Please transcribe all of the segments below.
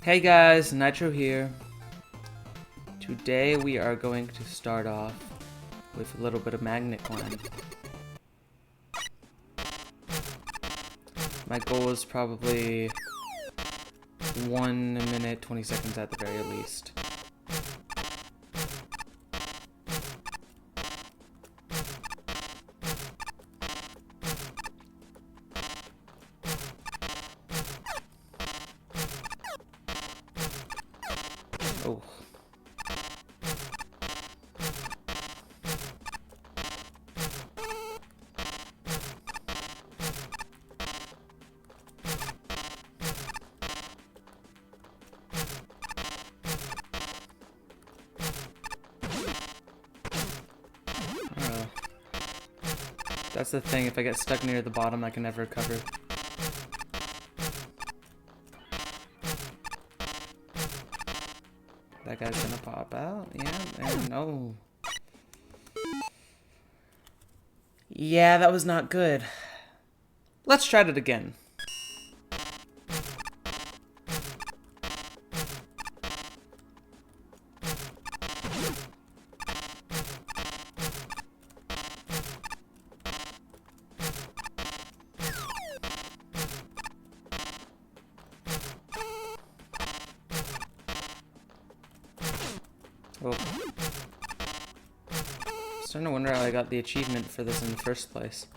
Hey guys, Nitro here. Today we are going to start off with a little bit of MaGMML3. My goal is probably 1 minute 20 seconds at the very least. Oh. That's the thing, if I get stuck near the bottom, I can never recover. That guy's gonna pop out. Yeah, and no. Yeah, that was not good. Let's try it again. Oh. Starting to wonder how I got the achievement for this in the first place.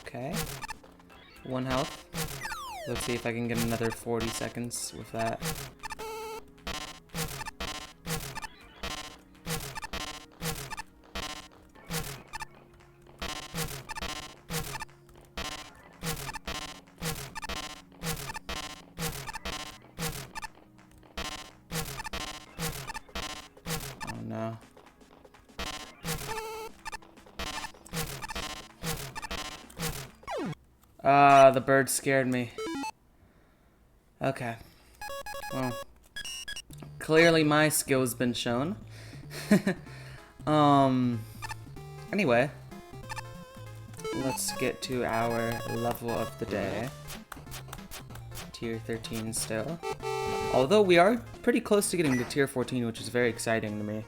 Okay. 1 health. Let's see if I can get another 40 seconds with that. Oh no. The bird scared me. Okay. Well, clearly my skill's been shown. Anyway, let's get to our level of the day. Tier 13 still. Although we are pretty close to getting to tier 14, which is very exciting to me.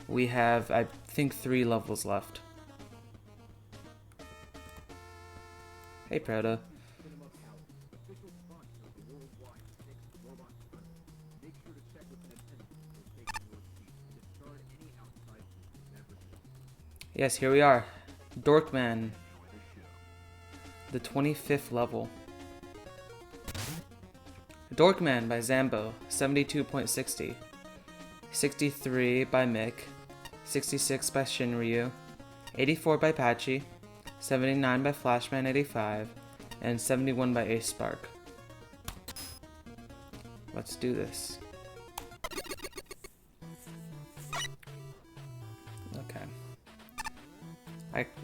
We have, I think, 3 levels left. Hey, Proto. Yes, here we are. Doorkman. The 25th level. Doorkman by Zambo, 72.60. 63 by Mick. 66 by Shinryu. 84 by Patchy. 79 by Flashman 85. And 71 by Ace Spark. Let's do this.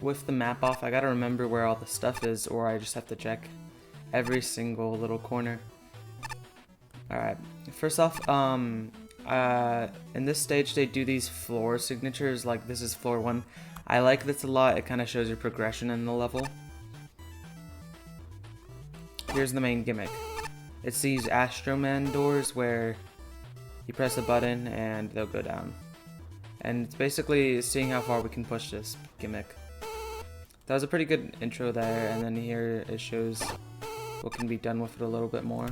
With the map off, I gotta remember where all the stuff is, or I just have to check every single little corner. Alright, first off, in this stage they do these floor signatures, like this is floor 1. I like this a lot, it kind of shows your progression in the level. Here's the main gimmick. It's these Astroman doors where you press a button and they'll go down. And it's basically seeing how far we can push this gimmick. That was a pretty good intro there, and then here it shows what can be done with it a little bit more.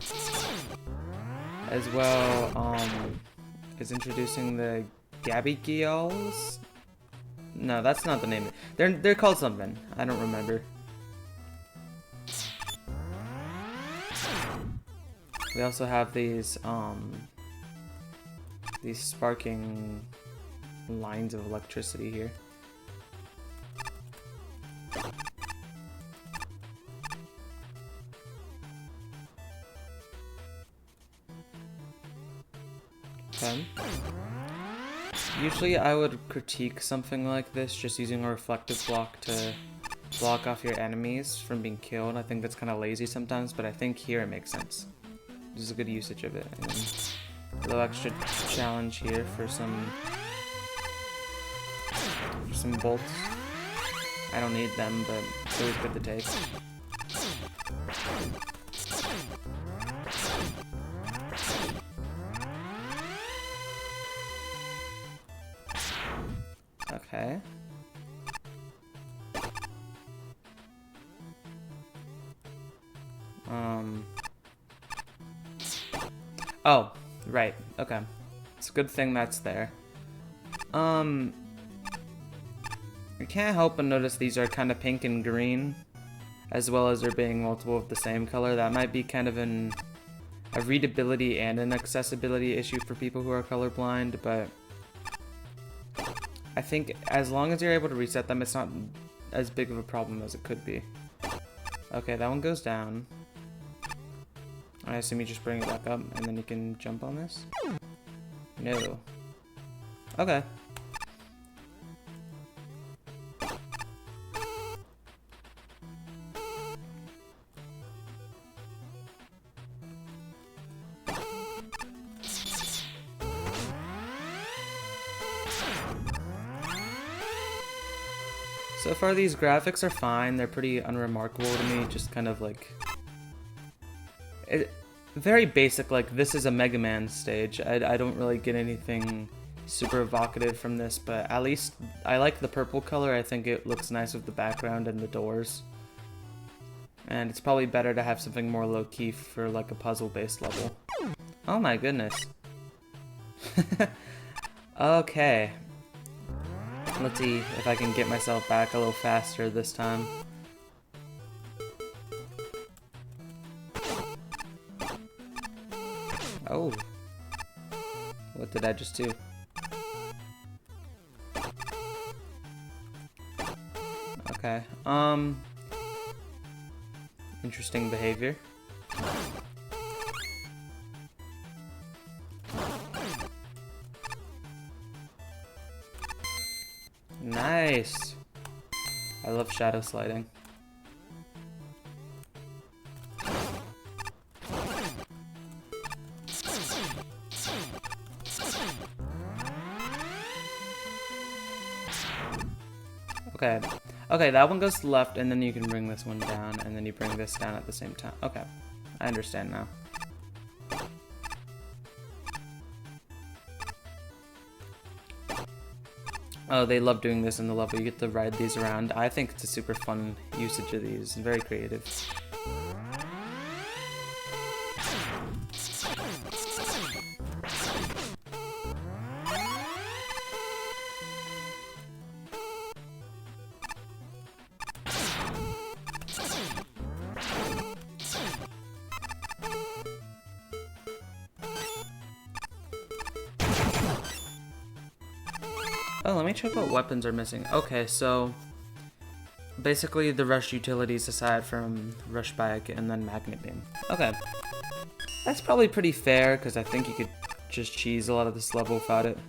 As well, is introducing the Gabigials? No, that's not the name. They're called something. I don't remember. We also have these sparking lines of electricity here. Okay. Usually I would critique something like this just using a reflective block to block off your enemies from being killed. I think that's kind of lazy sometimes, but I think here it makes sense. This is a good usage of it. And A little extra challenge here for some bolts. I don't need them, but it's always good to take. Okay. Oh, right. Okay. It's a good thing that's there. I can't help but notice these are kind of pink and green, as well as there being multiple of the same color. That might be kind of a readability and an accessibility issue for people who are colorblind, but I think as long as you're able to reset them, it's not as big of a problem as it could be. Okay, that one goes down. I assume you just bring it back up, and then you can jump on this? No. Okay. So far, these graphics are fine. They're pretty unremarkable to me. Just kind of like... very basic, like, this is a Mega Man stage. I don't really get anything super evocative from this, but at least I like the purple color. I think it looks nice with the background and the doors. And it's probably better to have something more low-key for, like, a puzzle-based level. Oh my goodness. Okay. Let's see if I can get myself back a little faster this time. Oh. What did I just do? Okay. Interesting behavior. Nice. I love shadow sliding. Okay. Okay, that one goes to the left, and then you can bring this one down, and then you bring this down at the same time. Okay. I understand now. Oh, they love doing this in the level. You get to ride these around. I think it's a super fun usage of these, and very creative. Oh, let me check what weapons are missing. Okay, so basically the rush utilities aside from rush bike and then magnet beam. Okay, that's probably pretty fair because I think you could just cheese a lot of this level without it.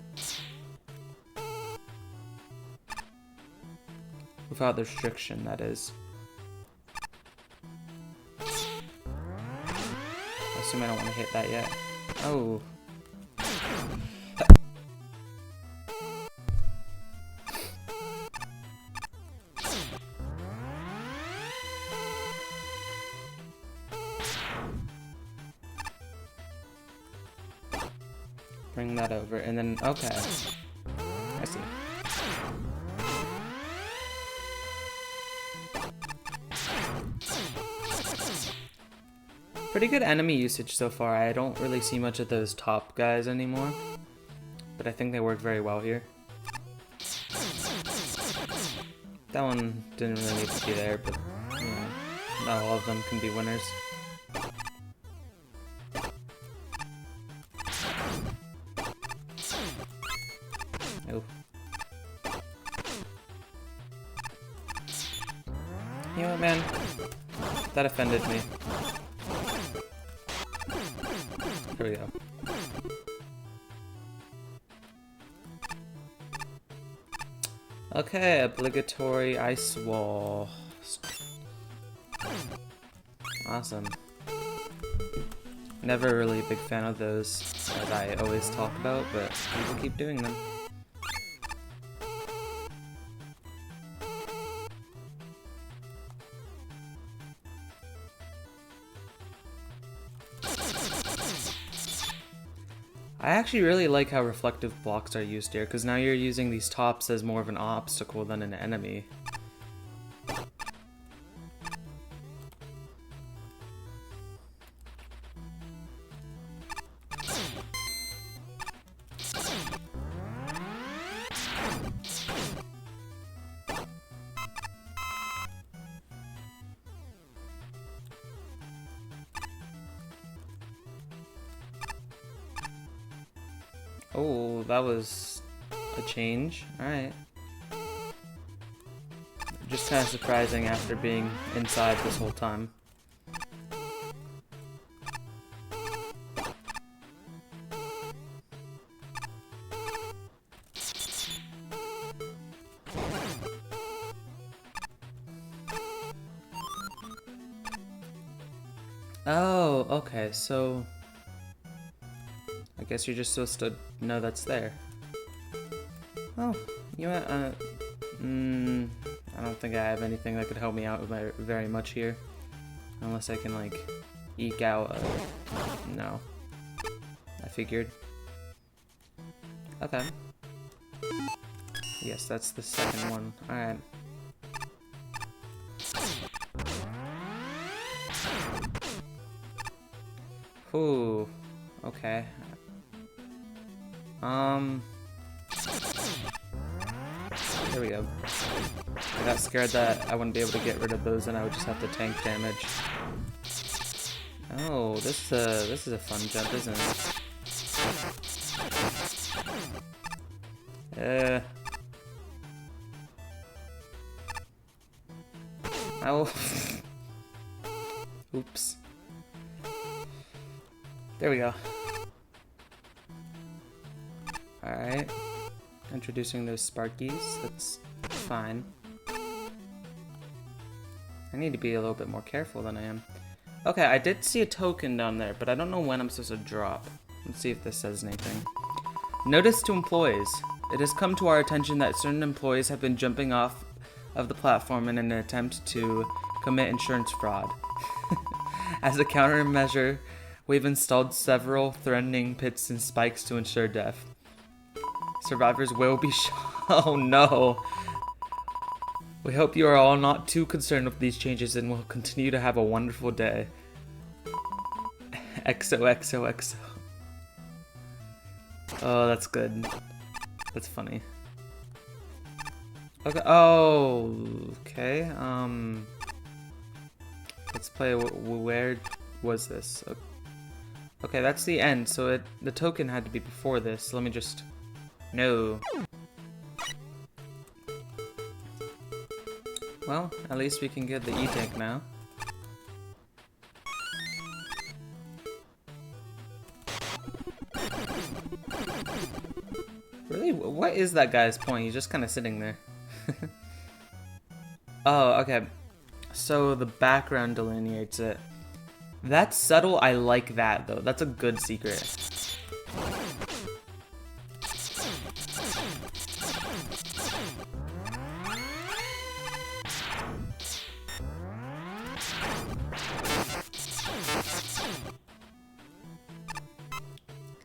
Without the restriction, that is. I assume I don't want to hit that yet. Oh. Bring that over, and then, okay. I see. Pretty good enemy usage so far. I don't really see much of those top guys anymore, but I think they work very well here. That one didn't really need to be there, but, you know, not all of them can be winners. Oh. You know what, man? That offended me. Here we go. Okay, obligatory ice wall. Awesome. Never really a big fan of those, as I always talk about, but people keep doing them. I actually really like how reflective blocks are used here, because now you're using these tops as more of an obstacle than an enemy. Oh, that was a change. Alright. Just kind of surprising after being inside this whole time. Oh, okay, so I guess you're just supposed to know that's there. Oh, you know what, I don't think I have anything that could help me out very much here. Unless I can, like, eke out no. I figured. Okay. Yes, that's the second one. Alright. Ooh. Okay. There we go. I got scared that I wouldn't be able to get rid of those and I would just have to tank damage. Oh, this is a fun jump, isn't it? Oh. Oops. There we go. Alright. Introducing those Sparkies. That's fine. I need to be a little bit more careful than I am. Okay, I did see a token down there, but I don't know when I'm supposed to drop. Let's see if this says anything. Notice to employees. It has come to our attention that certain employees have been jumping off of the platform in an attempt to commit insurance fraud. As a countermeasure, we've installed several threatening pits and spikes to ensure death. Survivors will be shot. Oh no. We hope you are all not too concerned with these changes and will continue to have a wonderful day. XOXOXO. Oh, that's good. That's funny. Okay. Oh, okay. Let's play. Where was this? Okay, that's the end. So the token had to be before this. Let me just. No. Well, at least we can get the E-tank now. Really? What is that guy's point? He's just kind of sitting there. Oh, okay. So the background delineates it. That's subtle. I like that, though. That's a good secret.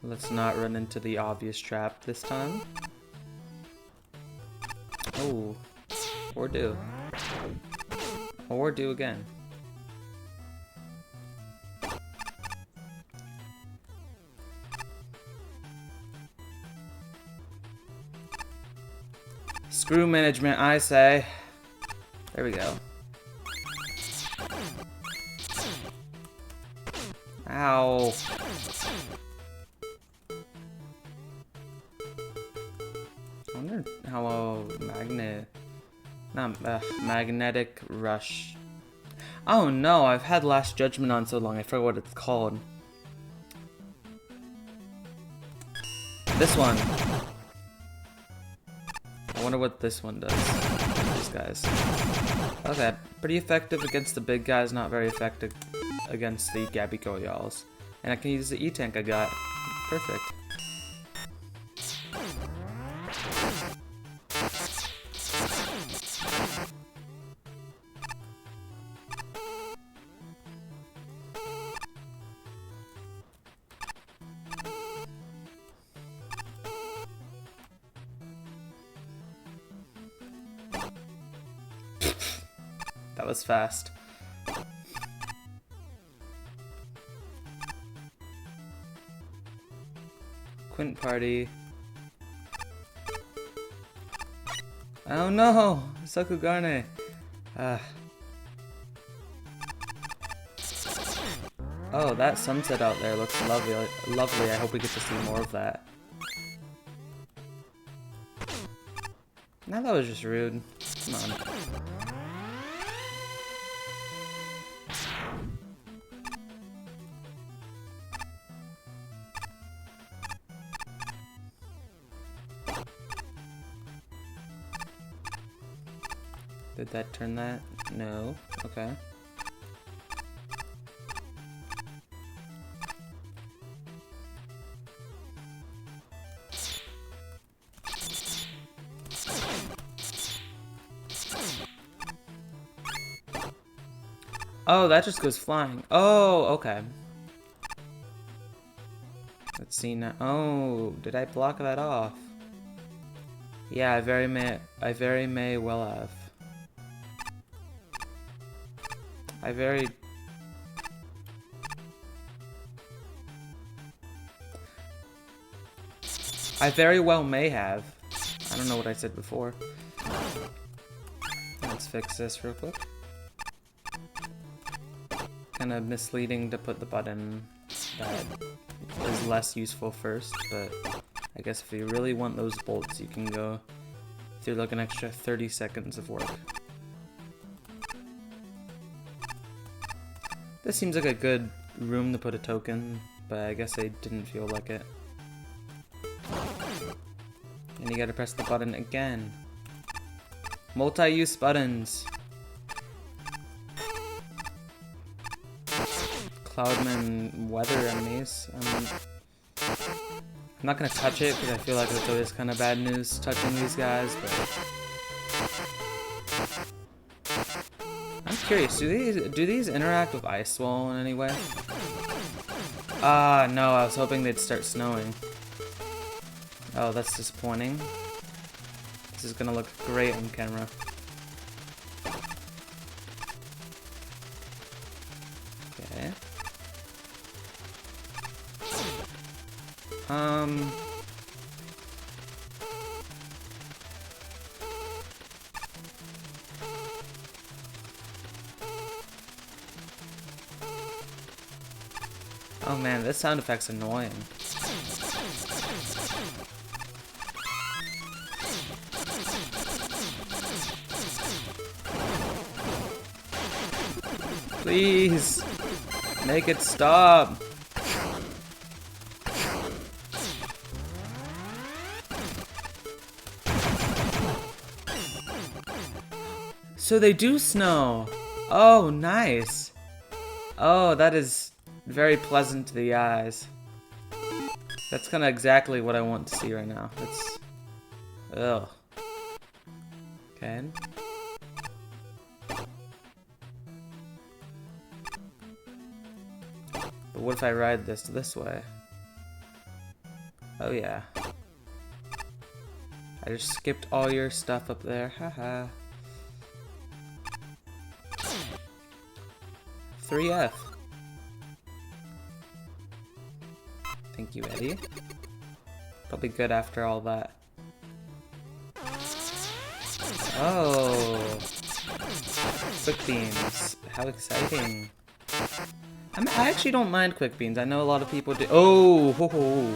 Let's not run into the obvious trap this time. Oh. Or do. Or do again. Screw management, I say. There we go. Ow. I wonder how magnetic rush. Oh no, I've had Last Judgment on so long, I forgot what it's called. This one. I wonder what this one does. These guys. Okay, pretty effective against the big guys, not very effective against the Gabby Goyals. And I can use the E-tank I got. Perfect. That was fast. Quint party. Oh no! Sakugane! Oh, that sunset out there looks lovely. Lovely. I hope we get to see more of that. Now that was just rude. Come on. Did that turn that? No. Okay. Oh, that just goes flying. Oh, okay. Let's see now. Oh, did I block that off? Yeah, I very may well have. I very well may have. I don't know what I said before. Let's fix this real quick. Kind of misleading to put the button that is less useful first, but I guess if you really want those bolts, you can go through like an extra 30 seconds of work. This seems like a good room to put a token, but I guess I didn't feel like it. And you gotta press the button again. Multi-use buttons. Cloudman weather enemies. I'm not gonna touch it because I feel like it's always kind of bad news touching these guys, but I'm curious, do these interact with Ice Wall in any way? Ah, no, I was hoping they'd start snowing. Oh, that's disappointing. This is gonna look great on camera. Okay. Oh man, this sound effect's annoying. Please, make it stop. So they do snow. Oh, nice. Oh, that is very pleasant to the eyes. That's kind of exactly what I want to see right now. It's... ugh. Okay. But what if I ride this way? Oh yeah. I just skipped all your stuff up there. Haha. 3F. Thank you, Eddie. Probably good after all that. Oh. Quick beams. How exciting. I actually don't mind quick beams. I know a lot of people do. Oh, ho, ho.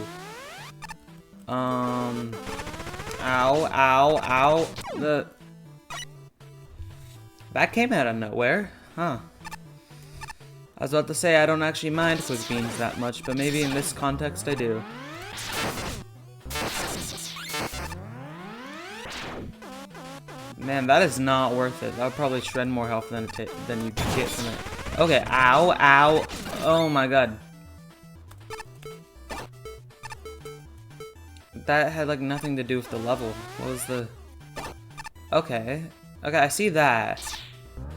Ow, ow, ow. That came out of nowhere. Huh. I was about to say I don't actually mind quick beams that much, but maybe in this context I do. Man, that is not worth it. That would probably shred more health than you get from it. Okay, ow, ow. Oh my god. that had like nothing to do with the level. What was the... Okay. Okay, I see that.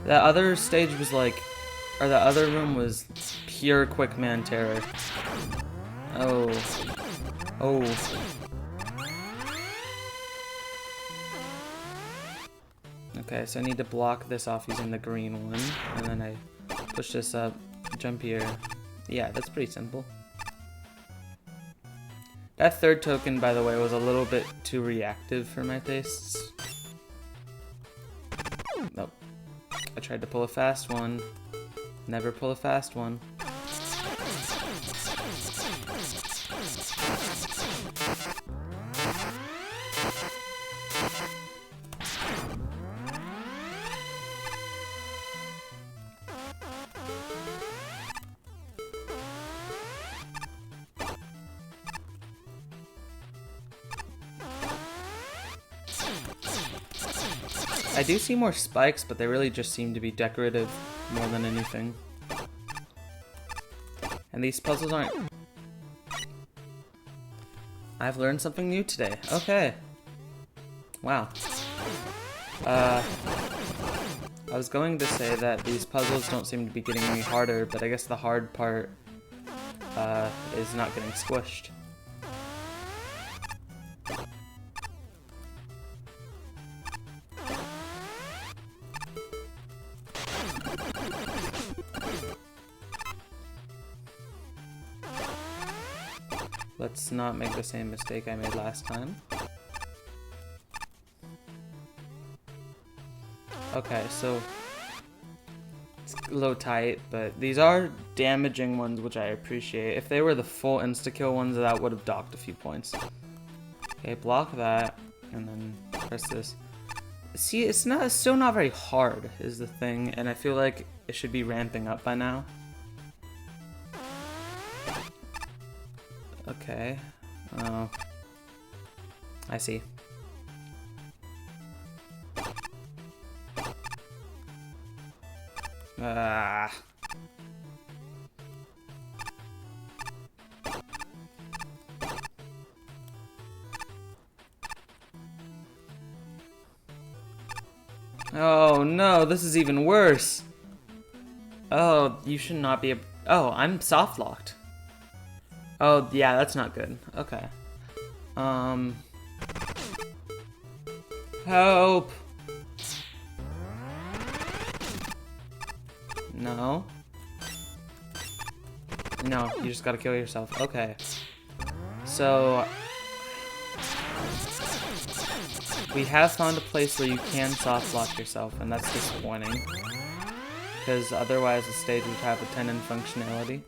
The other stage was like... Or the other room was pure quick man terror. Oh. Oh. Okay, so I need to block this off using the green one. And then I push this up, jump here. Yeah, that's pretty simple. That third token, by the way, was a little bit too reactive for my tastes. Nope. I tried to pull a fast one. Never pull a fast one. I do see more spikes, but they really just seem to be decorative more than anything. And these puzzles aren't... I've learned something new today. Okay. Wow. I was going to say that these puzzles don't seem to be getting any harder, but I guess the hard part is not getting squished. Let's not make the same mistake I made last time. Okay, so it's a little tight, but these are damaging ones, which I appreciate. If they were the full insta-kill ones, that would have docked a few points. Okay, block that, and then press this. See, it's still not very hard, is the thing, and I feel like it should be ramping up by now. Okay. Oh. I see. Ah. Oh no, this is even worse. Oh, you should not be oh, I'm soft locked. Oh, yeah, that's not good. Okay. Help! No. No, you just gotta kill yourself. Okay. So... we have found a place where you can soft lock yourself, and that's disappointing. Because otherwise the stage would have a 10 in functionality.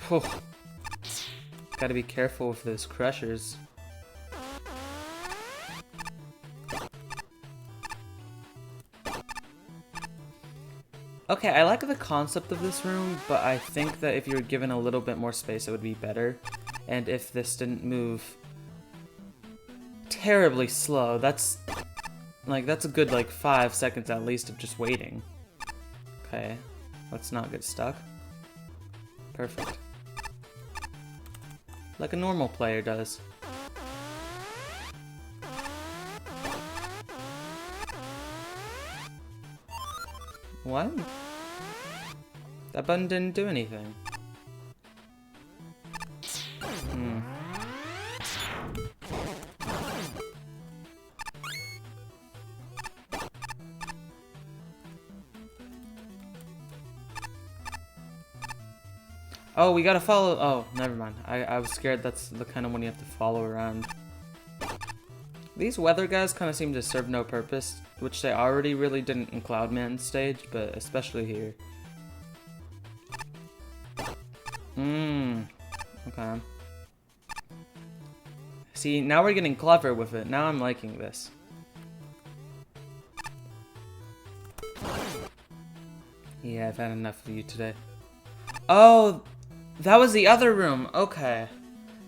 Oh. Gotta be careful with those crushers. Okay, I like the concept of this room, but I think that if you were given a little bit more space, it would be better. And if this didn't move terribly slow, that's a good, 5 seconds at least of just waiting. Okay, let's not get stuck. Perfect. Like a normal player does. What? That button didn't do anything. Hmm. Oh, we gotta follow. Oh, never mind. I was scared that's the kind of one you have to follow around. These weather guys kind of seem to serve no purpose, which they already really didn't in Cloudman's stage, but especially here. Okay. See, now we're getting clever with it. Now I'm liking this. Yeah, I've had enough of you today. Oh, that was the other room. Okay.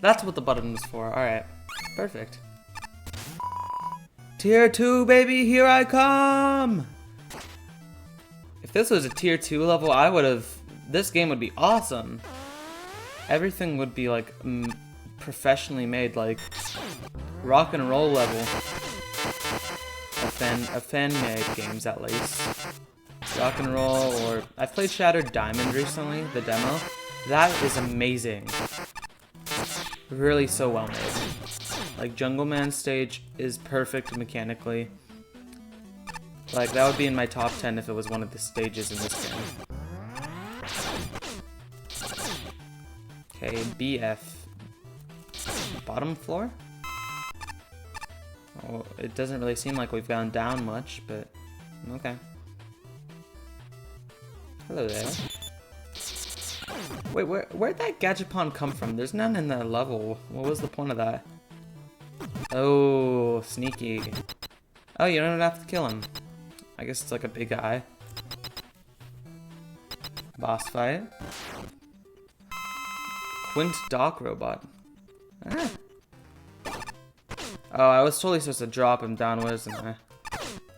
That's what the button was for. Alright. Perfect. Tier 2, baby, here I come! If this was a tier 2 level, I would have... This game would be awesome. Everything would be like professionally made, like rock and roll level. A fan-made games at least. Rock and roll, or I've played Shattered Diamond recently, the demo. That is amazing. Really so well made. Like Jungle Man stage is perfect mechanically. Like that would be in my top 10 if it was one of the stages in this game. Okay, BF. Bottom floor? Oh, it doesn't really seem like we've gone down much, but okay. Hello there. Wait, where'd that Gachapon come from? There's none in that level. What was the point of that? Oh, sneaky. Oh, you don't have to kill him. I guess it's like a big eye. Boss fight. Quint Dock Robot. Ah. Oh, I was totally supposed to drop him down, wasn't I?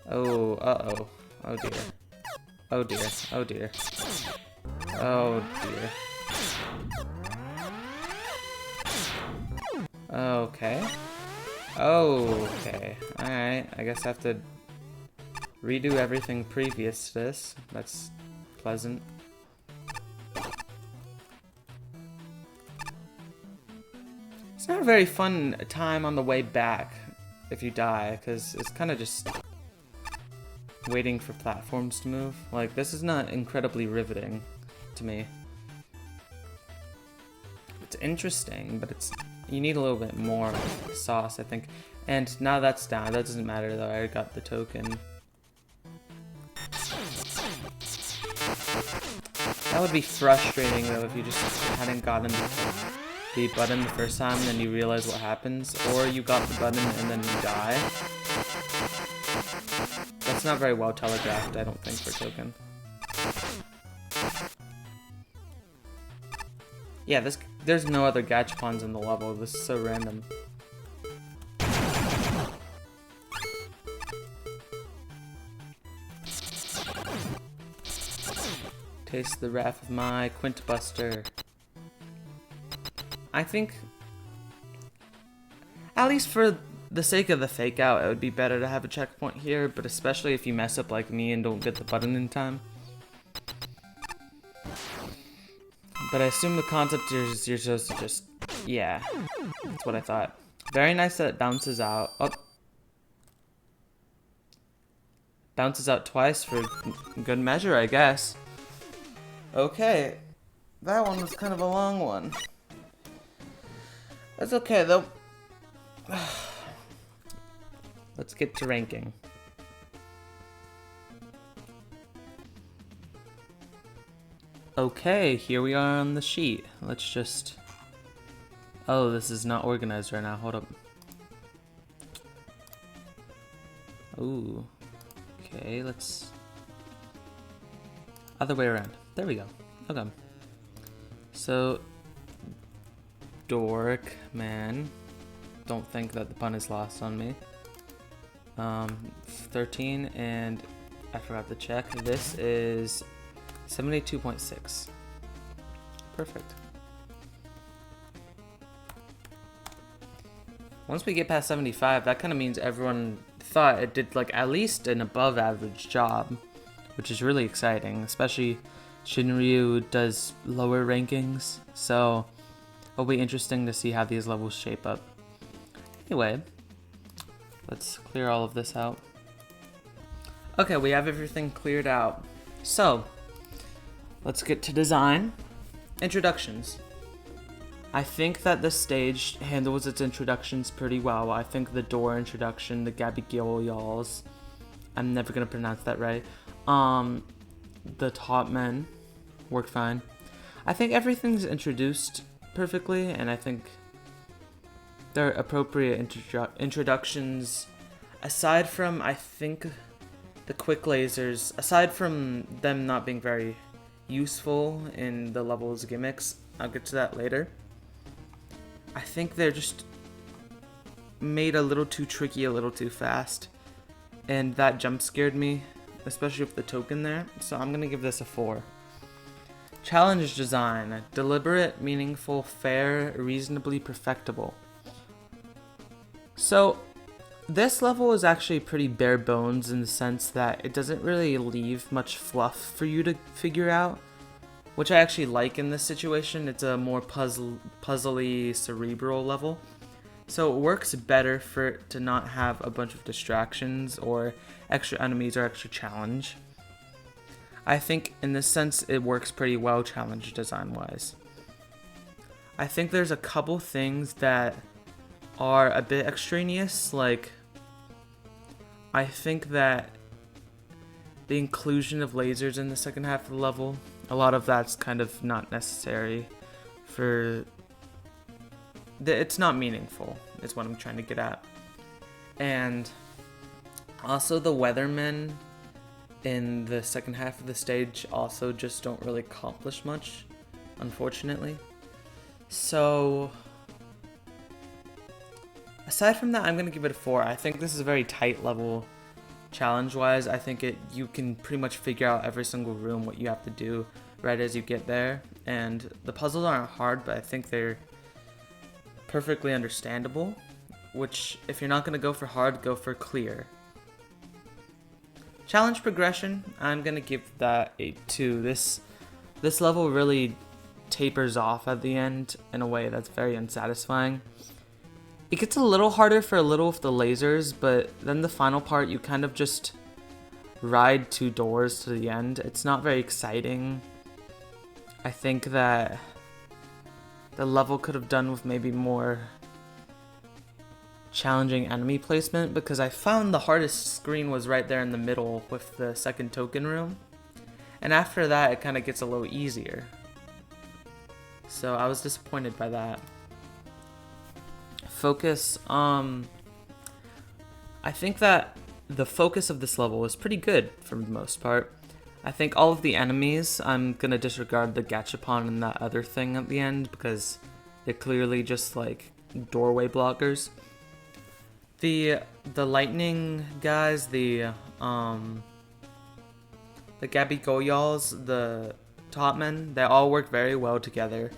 Oh, uh-oh. Oh dear. Oh dear. Oh dear. Oh dear. Okay. Okay. Alright, I guess I have to redo everything previous to this. That's pleasant. It's not a very fun time on the way back if you die, because it's kind of just waiting for platforms to move. Like, this is not incredibly riveting to me. It's interesting, but you need a little bit more sauce, I think. And now that's down. That doesn't matter, though. I already got the token. That would be frustrating, though, if you just hadn't gotten the button the first time and then you realize what happens, or you got the button and then you die. That's not very well telegraphed, I don't think, for token. Yeah, there's no other Gachapons in the level. This is so random. Taste the wrath of my Quint Buster. I think, at least for the sake of the fake out, it would be better to have a checkpoint here, but especially if you mess up like me and don't get the button in time. But I assume the concept is you're supposed to just, yeah, that's what I thought. Very nice that it bounces out. Oh. Bounces out twice for good measure, I guess. Okay, that one was kind of a long one. That's okay, though. Let's get to ranking. Okay, here we are on the sheet. Let's just... Oh, this is not organized right now. Hold up. Ooh. Okay, let's... Other way around. There we go. Okay. So... Doorkman. Don't think that the pun is lost on me. 13, and I forgot to check. This is 72.6. Perfect. Once we get past 75, that kind of means everyone thought it did like at least an above average job, which is really exciting, especially Shinryu does lower rankings, so it'll be interesting to see how these levels shape up. Anyway, let's clear all of this out. Okay, we have everything cleared out. So, let's get to design. Introductions. I think that this stage handles its introductions pretty well. I think the door introduction, the Gabigyols, I'm never gonna pronounce that right. The top men worked fine. I think everything's introduced perfectly, and I think they're appropriate introductions. Aside from, I think, the quick lasers, aside from them not being very useful in the level's gimmicks, I'll get to that later. I think they're just made a little too tricky a little too fast. And that jump scared me, especially with the token there. So I'm going to give this a 4. Challenge design. Deliberate, meaningful, fair, reasonably perfectible. So this level is actually pretty bare bones in the sense that it doesn't really leave much fluff for you to figure out, which I actually like in this situation. It's a more puzzly, cerebral level. So it works better for it to not have a bunch of distractions or extra enemies or extra challenge. I think in this sense it works pretty well challenge design wise. I think there's a couple things that are a bit extraneous, like I think that the inclusion of lasers in the second half of the level, a lot of that's kind of not necessary for it's not meaningful, is what I'm trying to get at. And also the weathermen in the second half of the stage also just don't really accomplish much, unfortunately. So aside from that, I'm going to give it a 4. I think this is a very tight level challenge-wise. I think you can pretty much figure out every single room what you have to do right as you get there. And the puzzles aren't hard, but I think they're perfectly understandable, which if you're not going to go for hard, go for clear. Challenge progression, I'm going to give that a 2. This level really tapers off at the end in a way that's very unsatisfying. It gets a little harder for a little with the lasers, but then the final part you kind of just ride 2 doors to the end. It's not very exciting. I think that the level could have done with maybe more challenging enemy placement, because I found the hardest screen was right there in the middle with the second token room, and after that it kind of gets a little easier. So I was disappointed by that. Focus, I think that the focus of this level is pretty good for the most part. I think all of the enemies, I'm gonna disregard the gachapon and that other thing at the end because they're clearly just like doorway blockers. The lightning guys, the Gabigoyals, the Topmen, they all work very well together.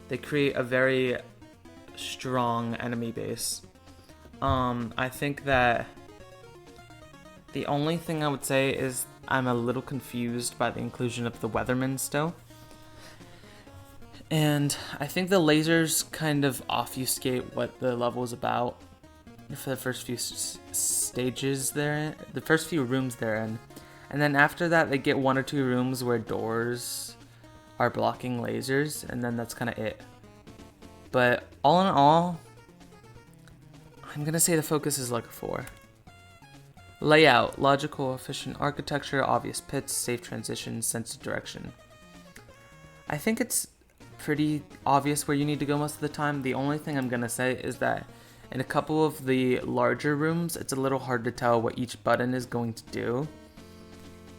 They create a very strong enemy base. I think that the only thing I would say is I'm a little confused by the inclusion of the weathermen still. And I think the lasers kind of obfuscate what the level is about for the first few stages they're in, the first few rooms they're in. And then after that they get 1 or 2 rooms where doors are blocking lasers, and then that's kind of it. But all in all, I'm gonna say the focus is like a 4. Layout, logical, efficient architecture, obvious pits, safe transitions, sense of direction. I think it's pretty obvious where you need to go most of the time. The only thing I'm gonna say is that in a couple of the larger rooms, it's a little hard to tell what each button is going to do.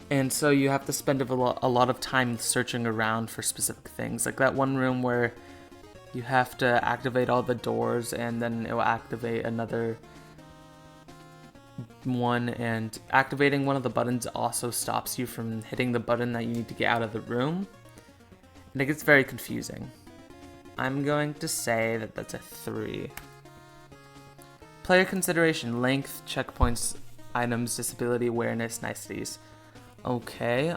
And so you have to spend a lot of time searching around for specific things. Like that one room where you have to activate all the doors and then it will activate another one, and activating one of the buttons also stops you from hitting the button that you need to get out of the room. And it gets very confusing. I'm going to say that that's a 3. Player consideration, length, checkpoints, items, disability, awareness, niceties. Okay,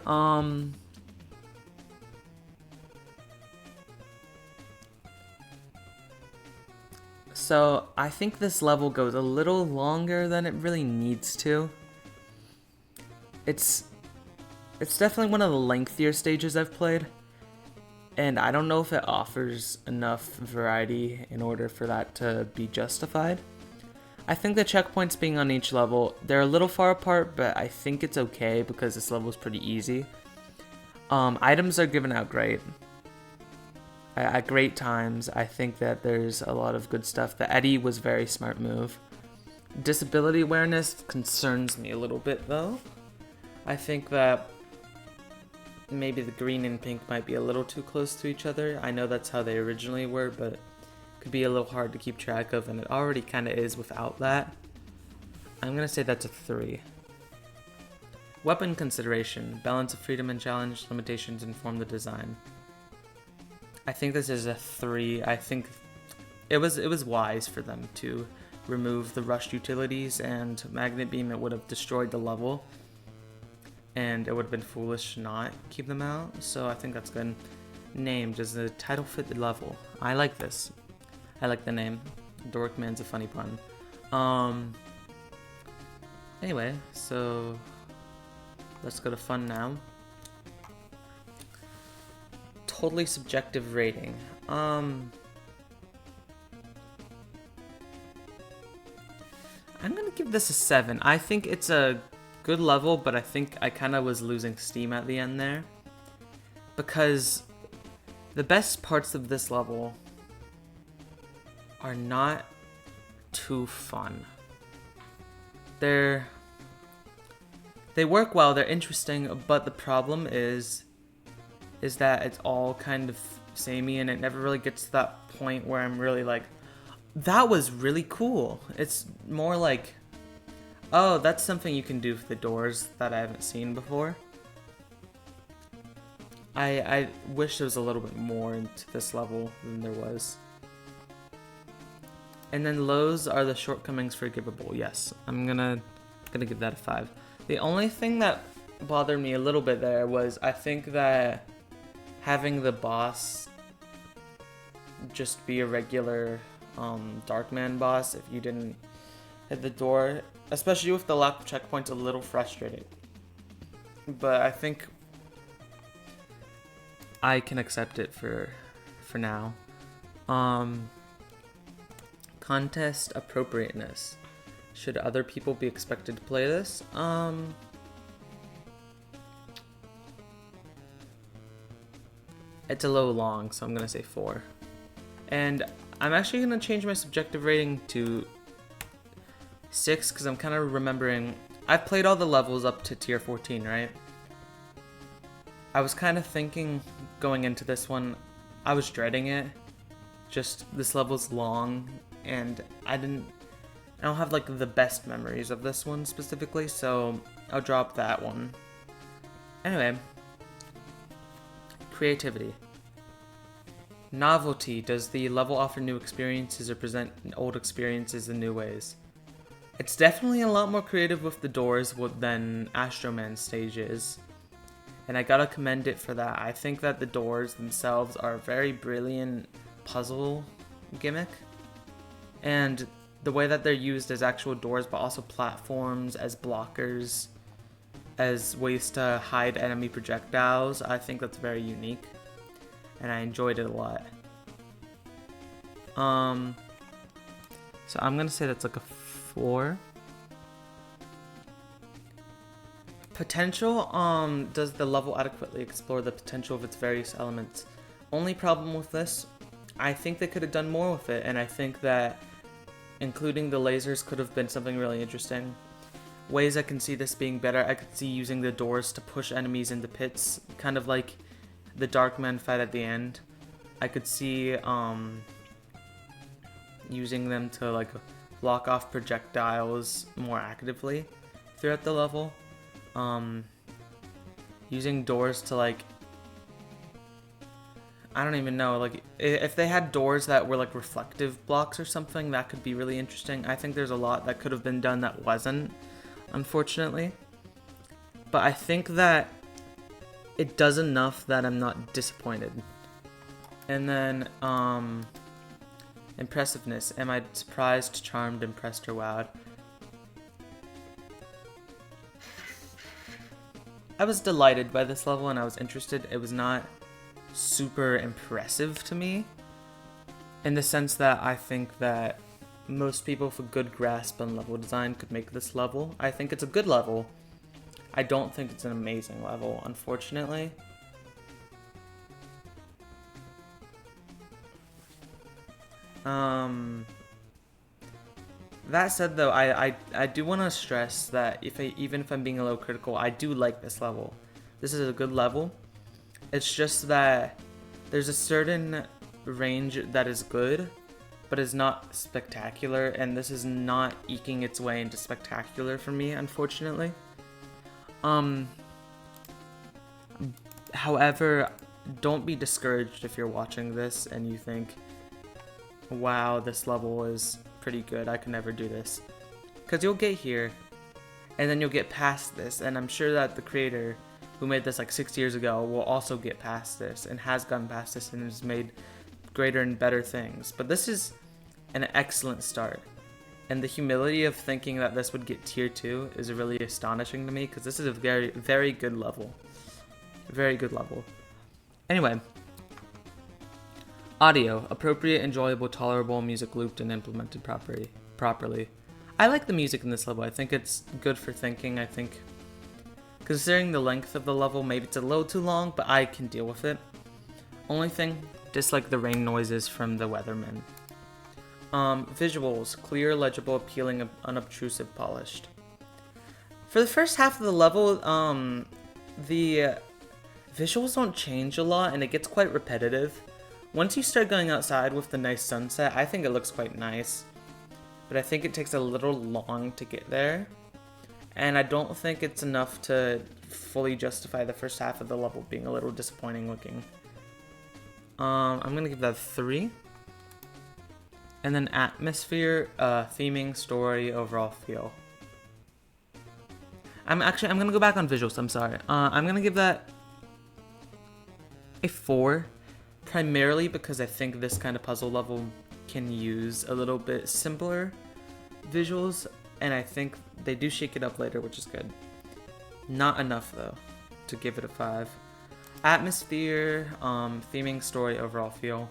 so I think this level goes a little longer than it really needs to. It's definitely one of the lengthier stages I've played, and I don't know if it offers enough variety in order for that to be justified. I think the checkpoints being on each level, they're a little far apart, but I think it's okay because this level is pretty easy. Items are given out great. At great times. I think that there's a lot of good stuff. The Eddie was a very smart move. Disability awareness concerns me a little bit though. I think that maybe the green and pink might be a little too close to each other. I know that's how they originally were, but could be a little hard to keep track of, and it already kind of is without that. I'm gonna say that's a 3. Weapon consideration, balance of freedom and challenge, limitations inform the design. I think this is a 3. I think it was wise for them to remove the rushed utilities and magnet beam. It would have destroyed the level, and it would have been foolish to not keep them out. So I think that's good. Name, does the title fit the level? I like this. I like the name. Doorkman's a funny pun. Anyway, so let's go to fun now. Totally subjective rating. I'm gonna give this a 7. I think it's a good level, but I think I kind of was losing steam at the end there, because the best parts of this level are not too fun. They work well, they're interesting, but the problem is that it's all kind of samey, and it never really gets to that point where I'm really like, that was really cool. It's more like, oh, that's something you can do with the doors that I haven't seen before. I wish there was a little bit more into this level than there was. And then lows are the shortcomings forgivable. Yes, I'm gonna give that a 5. The only thing that bothered me a little bit there was, I think that having the boss just be a regular Darkman boss, if you didn't hit the door, especially with the lack of checkpoints, a little frustrating. But I think I can accept it for now. Contest appropriateness. Should other people be expected to play this? It's a little long, so I'm gonna say 4. And I'm actually gonna change my subjective rating to 6, because I'm kind of remembering I've played all the levels up to tier 14, right? I was kind of thinking going into this one, I was dreading it. Just this level's long, and I don't have like the best memories of this one specifically, so I'll drop that one. Anyway, creativity. Novelty. Does the level offer new experiences or present old experiences in new ways? It's definitely a lot more creative with the doors than Astro Man's stage is, and I gotta commend it for that. I think that the doors themselves are a very brilliant puzzle gimmick, and the way that they're used as actual doors, but also platforms, as blockers, as ways to hide enemy projectiles, I think that's very unique, and I enjoyed it a lot. So I'm gonna say that's like a 4. Potential, does the level adequately explore the potential of its various elements? Only problem with this, I think they could have done more with it, and I think that including the lasers could have been something really interesting. Ways I can see this being better, I could see using the doors to push enemies into pits, kind of like the Darkman fight at the end. I could see using them to like block off projectiles more actively throughout the level. Using doors to like, I don't even know, like if they had doors that were like reflective blocks or something, that could be really interesting. I think there's a lot that could have been done that wasn't, unfortunately. But I think that it does enough that I'm not disappointed. And then, impressiveness. Am I surprised, charmed, impressed, or wowed? I was delighted by this level and I was interested. It was not super impressive to me, in the sense that I think that most people with a good grasp on level design could make this level. I think it's a good level. I don't think it's an amazing level, unfortunately. That said, though, I do want to stress that even if I'm being a little critical, I do like this level. This is a good level. It's just that there's a certain range that is good, but is not spectacular, and this is not eking its way into spectacular for me, unfortunately. However, don't be discouraged if you're watching this and you think, wow, this level is pretty good, I can never do this. Because you'll get here, and then you'll get past this, and I'm sure that the creator who made this like 6 years ago will also get past this, and has gotten past this, and has made greater and better things. But this is an excellent start. And the humility of thinking that this would get tier 2 is really astonishing to me, because this is a very, very good level. Very good level. Anyway. Audio. Appropriate, enjoyable, tolerable, music looped and implemented properly. I like the music in this level. I think it's good for thinking. I think, considering the length of the level, maybe it's a little too long, but I can deal with it. Only thing, dislike the rain noises from the weatherman. Visuals. Clear, legible, appealing, unobtrusive, polished. For the first half of the level, the visuals don't change a lot, and it gets quite repetitive. Once you start going outside with the nice sunset, I think it looks quite nice. But I think it takes a little long to get there. And I don't think it's enough to fully justify the first half of the level being a little disappointing looking. I'm going to give that a 3. And then atmosphere, theming, story, overall feel. I'm going to go back on visuals, I'm sorry. I'm going to give that a 4. Primarily because I think this kind of puzzle level can use a little bit simpler visuals, and I think they do shake it up later, which is good. Not enough though to give it a 5. Atmosphere, theming, story, overall feel.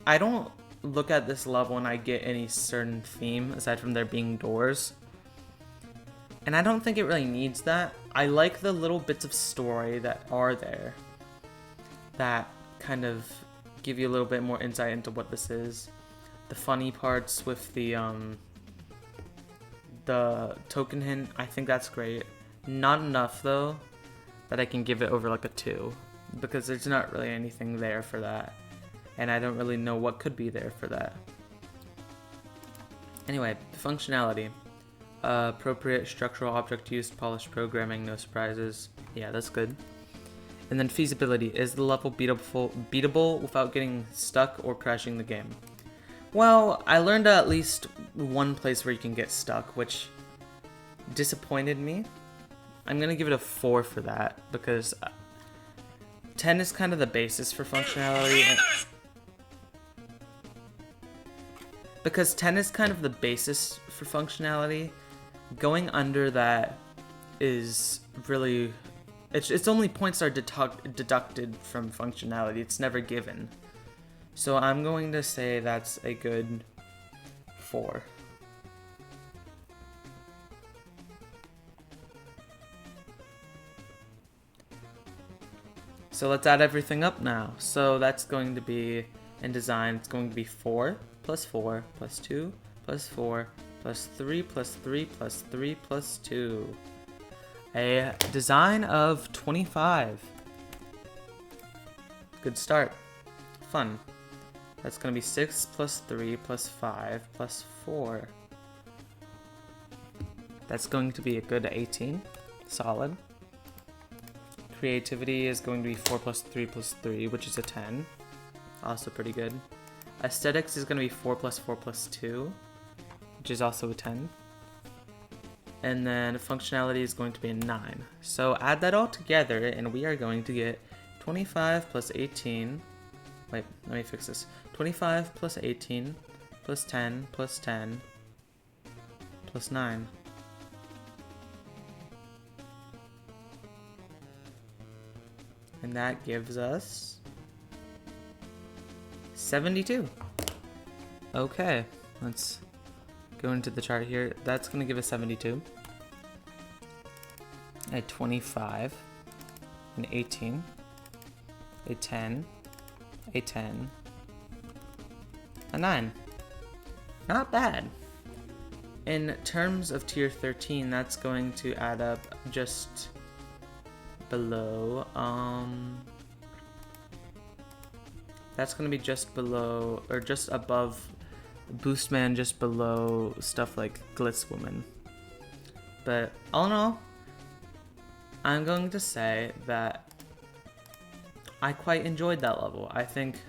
I don't look at this level and I get any certain theme aside from there being doors, and I don't think it really needs that. I like the little bits of story that are there that kind of give you a little bit more insight into what this is. The funny parts with the token hint, I think that's great. Not enough though that I can give it over like a 2, because there's not really anything there for that, and I don't really know what could be there for that. Anyway, functionality. Appropriate structural object use, polished programming, no surprises. Yeah, that's good. And then feasibility. Is the level beatable without getting stuck or crashing the game? Well, I learned at least one place where you can get stuck, which disappointed me. I'm going to give it a 4 for that, because 10 is kind of the basis for functionality. Because 10 is kind of the basis for functionality. Going under that is really... It's only points that are deducted from functionality. It's never given. So I'm going to say that's a good 4. So let's add everything up now. So that's going to be, in design, it's going to be 4 plus 4 plus 2 plus 4 plus 3 plus 3 plus 3 plus 2. A design of 25. Good start. Fun. That's going to be 6 plus 3 plus 5 plus 4. That's going to be a good 18. Solid. Creativity is going to be 4 plus 3 plus 3, which is a 10. Also pretty good. Aesthetics is going to be 4 plus 4 plus 2, which is also a 10. And then functionality is going to be a 9. So add that all together and we are going to get 25 plus 18. Wait, let me fix this. 25 plus 18 plus 10 plus 10 plus 9. And that gives us 72. Okay, let's go into the chart here. That's going to give us 72. A 25. An 18. A 10. A 10. A 9. Not bad. In terms of tier 13, that's going to add up just below, that's going to be just below, or just above Boostman just below stuff like Glitzwoman. But all in all, I'm going to say that I quite enjoyed that level. I think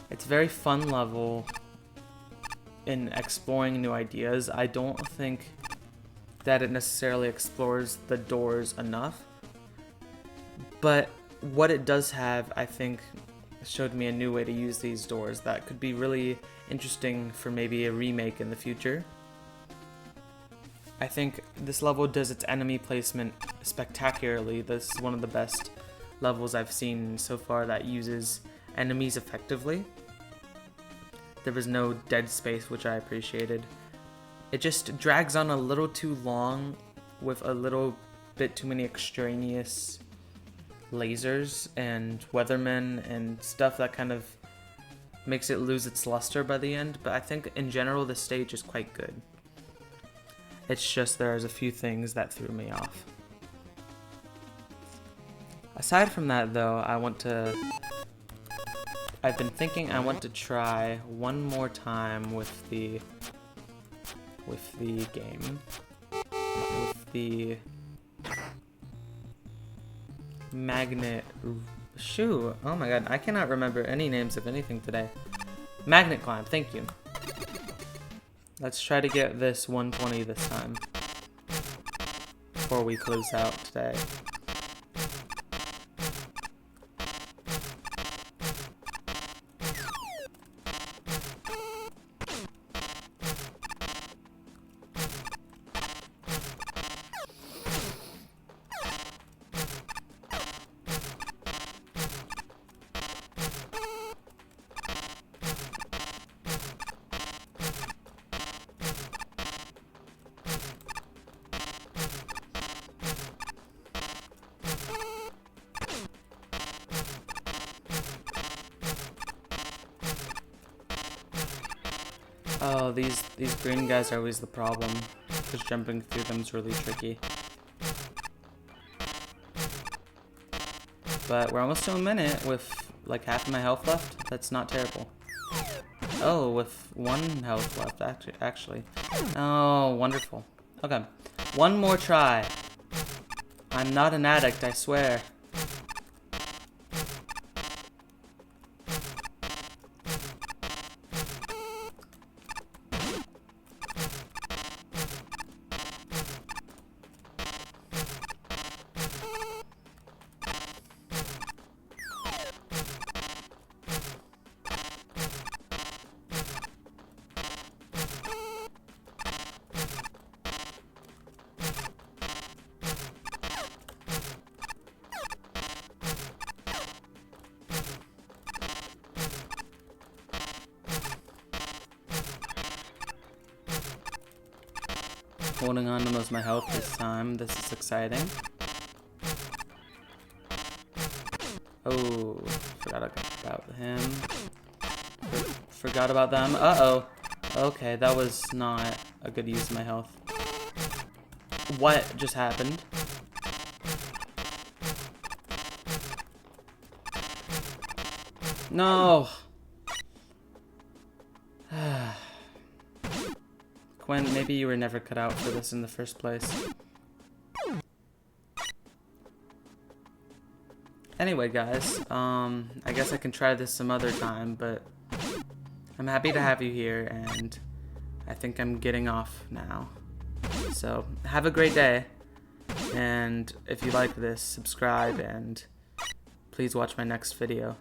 it's a very fun level in exploring new ideas. I don't think that it necessarily explores the doors enough, but what it does have, I think, showed me a new way to use these doors that could be really interesting for maybe a remake in the future. I think this level does its enemy placement spectacularly. This is one of the best levels I've seen so far that uses enemies effectively. There was no dead space, which I appreciated. It just drags on a little too long with a little bit too many extraneous lasers and weathermen and stuff that kind of makes it lose its luster by the end, but I think in general the stage is quite good. It's just there's a few things that threw me off. Aside from that though, I've been thinking I want to try one more time with the game. With the magnet... Shoot! Oh my god, I cannot remember any names of anything today. Magnet climb, thank you. Let's try to get this 120 this time. Before we close out today. Oh, these green guys are always the problem, because jumping through them is really tricky. But we're almost to a minute with like half of my health left. That's not terrible. Oh, with 1 health left, actually. Oh, wonderful. Okay, one more try. I'm not an addict, I swear. Holding on to most of my health this time. This is exciting. Oh, forgot about him. Forgot about them. Uh-oh. Okay, that was not a good use of my health. What just happened? No! Gwen, maybe you were never cut out for this in the first place. Anyway, guys, I guess I can try this some other time, but I'm happy to have you here, and I think I'm getting off now. So, have a great day, and if you like this, subscribe, and please watch my next video.